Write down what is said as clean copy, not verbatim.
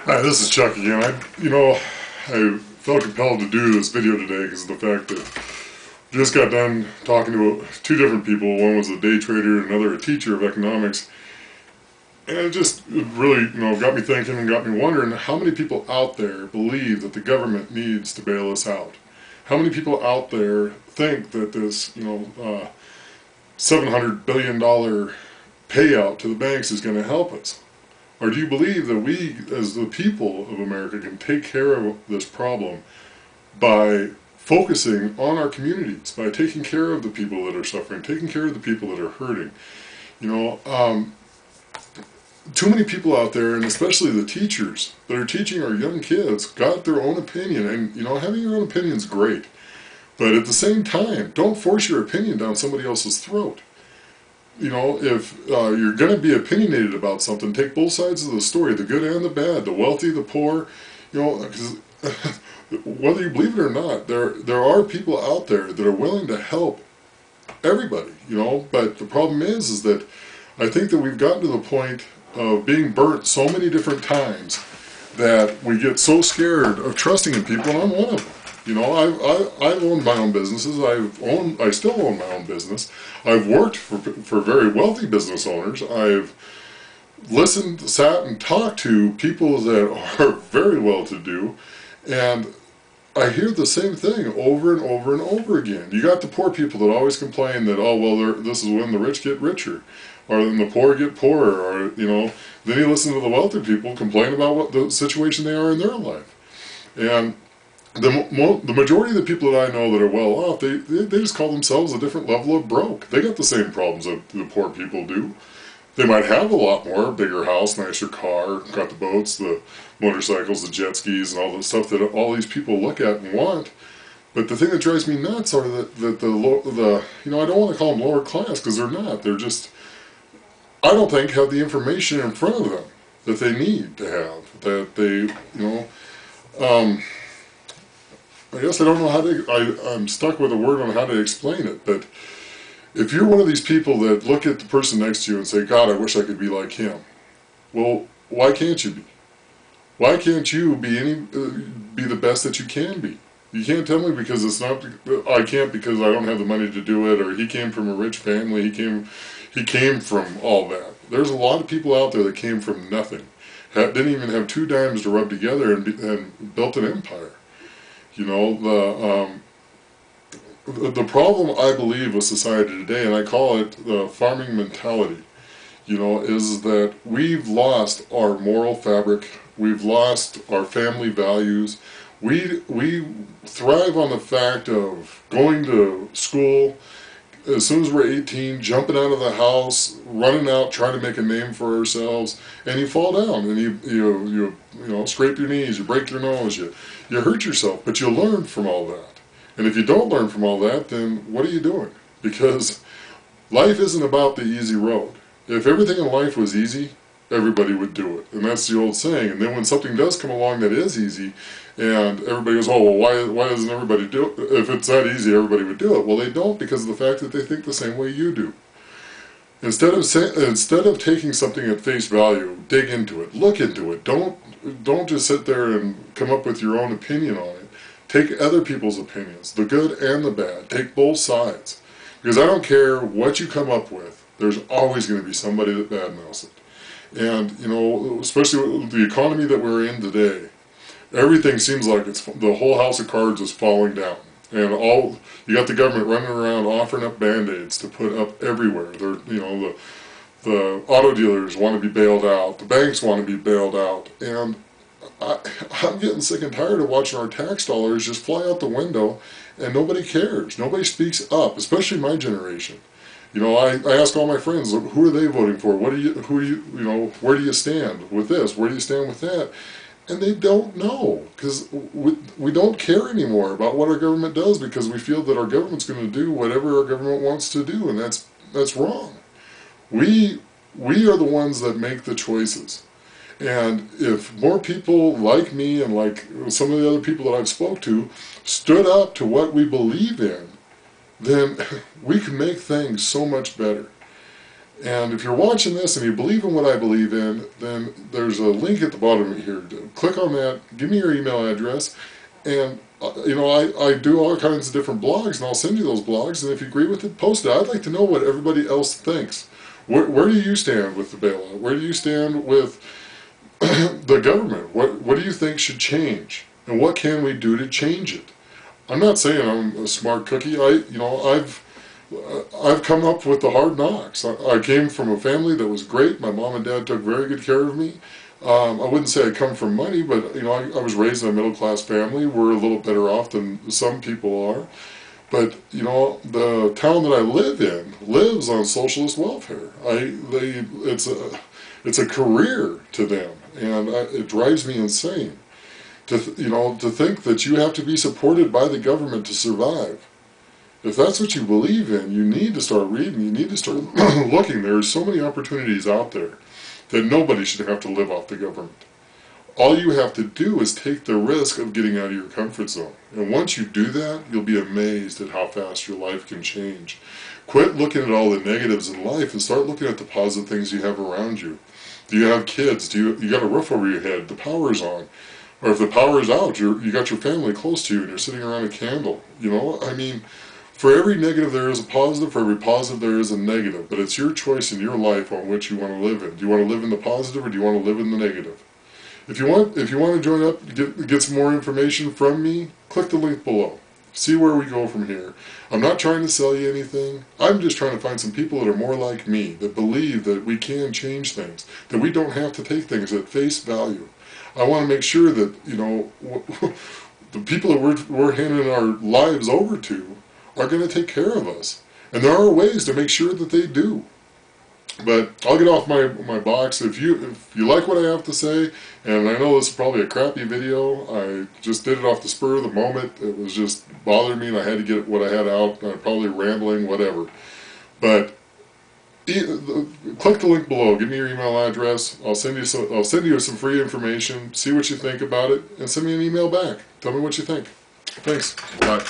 Hi, this is Chuck again. I felt compelled to do this video today because of the fact that I just got done talking to two different people. One was a day trader and another a teacher of economics. And it really, got me thinking and got me wondering how many people out there believe that the government needs to bail us out. How many people out there think that this, $700 billion payout to the banks is going to help us? Or do you believe that we, as the people of America, can take care of this problem by focusing on our communities, by taking care of the people that are suffering, taking care of the people that are hurting? You know, too many people out there, and especially the teachers that are teaching our young kids, got their own opinion. And, having your own opinion is great. But at the same time, don't force your opinion down somebody else's throat. If you're going to be opinionated about something, take both sides of the story, the good and the bad, the wealthy, the poor, because whether you believe it or not, there are people out there that are willing to help everybody, but the problem is that I think that we've gotten to the point of being burnt so many different times that we get so scared of trusting in people, and I'm one of them. I've owned my own businesses. I still own my own business. I've worked for very wealthy business owners. I've listened, sat, and talked to people that are very well-to-do, and I hear the same thing over and over and over again. You got the poor people that always complain that, oh, well, this is when the rich get richer, or then the poor get poorer, or, then you listen to the wealthy people complain about what the situation they are in their life. And the majority of the people that I know that are well off, they just call themselves a different level of broke. They got the same problems that the poor people do. They might have a lot more, bigger house, nicer car, got the boats, the motorcycles, the jet skis, and all the stuff that all these people look at and want. But the thing that drives me nuts are that I don't want to call them lower class, because they're not. They're just, I don't think, have the information in front of them that they need to have. That they, I guess I don't know how to, I'm stuck with a word on how to explain it, but if you're one of these people that look at the person next to you and say, God, I wish I could be like him, well, why can't you be? Why can't you be the best that you can be? You can't tell me because I can't because I don't have the money to do it, or he came from a rich family, he came from all that. There's a lot of people out there that came from nothing, didn't even have 2 dimes to rub together and built an empire. The problem, I believe, with society today, and I call it the farming mentality, is that we've lost our moral fabric, we've lost our family values. We thrive on the fact of going to school, as soon as we're 18, jumping out of the house, running out, trying to make a name for ourselves, and you fall down, and you scrape your knees, you break your nose, you hurt yourself, but you learn from all that. And if you don't learn from all that, then what are you doing? Because life isn't about the easy road. If everything in life was easy, everybody would do it. And that's the old saying. And then when something does come along that is easy, and everybody goes, oh, well, why doesn't everybody do it? If it's that easy, everybody would do it. Well, they don't, because of the fact that they think the same way you do. Instead of taking something at face value, dig into it, look into it. Don't just sit there and come up with your own opinion on it. Take other people's opinions, the good and the bad. Take both sides. Because I don't care what you come up with, there's always going to be somebody that badmouths it. And, especially with the economy that we're in today, everything seems like the whole house of cards is falling down. And you got the government running around offering up Band-Aids to put up everywhere. The auto dealers want to be bailed out, the banks want to be bailed out, and I'm getting sick and tired of watching our tax dollars just fly out the window, and nobody cares. Nobody speaks up, especially my generation. I ask all my friends, who are they voting for? Where do you stand with this? Where do you stand with that? And they don't know, because we don't care anymore about what our government does, because we feel that our government's going to do whatever our government wants to do, and that's wrong. We are the ones that make the choices. And if more people like me and like some of the other people that I've spoke to stood up to what we believe in, then we can make things so much better. And if you're watching this and you believe in what I believe in, then there's a link at the bottom here. Click on that, give me your email address, and you know, I do all kinds of different blogs, and I'll send you those blogs, and if you agree with it, post it. I'd like to know what everybody else thinks. Where do you stand with the bailout? Where do you stand with the government? What do you think should change? And what can we do to change it? I'm not saying I'm a smart cookie. I've come up with the hard knocks. I came from a family that was great. My mom and dad took very good care of me. I wouldn't say I come from money, but you know, I was raised in a middle class family. We're a little better off than some people are. But you know, the town that I live in lives on socialist welfare. It's a career to them, and it drives me insane. To think that you have to be supported by the government to survive. If that's what you believe in, you need to start reading, you need to start looking. There are so many opportunities out there that nobody should have to live off the government. All you have to do is take the risk of getting out of your comfort zone. And once you do that, you'll be amazed at how fast your life can change. Quit looking at all the negatives in life and start looking at the positive things you have around you. Do you have kids? You got a roof over your head? The power's on. Or if the power's out, you got your family close to you and you're sitting around a candle. You know, I mean, for every negative there is a positive, for every positive there is a negative. But it's your choice in your life on which you want to live in. Do you want to live in the positive or do you want to live in the negative? If you want to join up, get some more information from me, click the link below. See where we go from here. I'm not trying to sell you anything. I'm just trying to find some people that are more like me, that believe that we can change things, that we don't have to take things at face value. I want to make sure that, you know, the people that we're handing our lives over to are going to take care of us. And there are ways to make sure that they do. But I'll get off my box. If you like what I have to say, and I know this is probably a crappy video, I just did it off the spur of the moment. It was just bothering me and I had to get what I had out. I'm probably rambling, whatever. But click the link below. Give me your email address. I'll send you some free information. See what you think about it, and send me an email back. Tell me what you think. Thanks. Bye.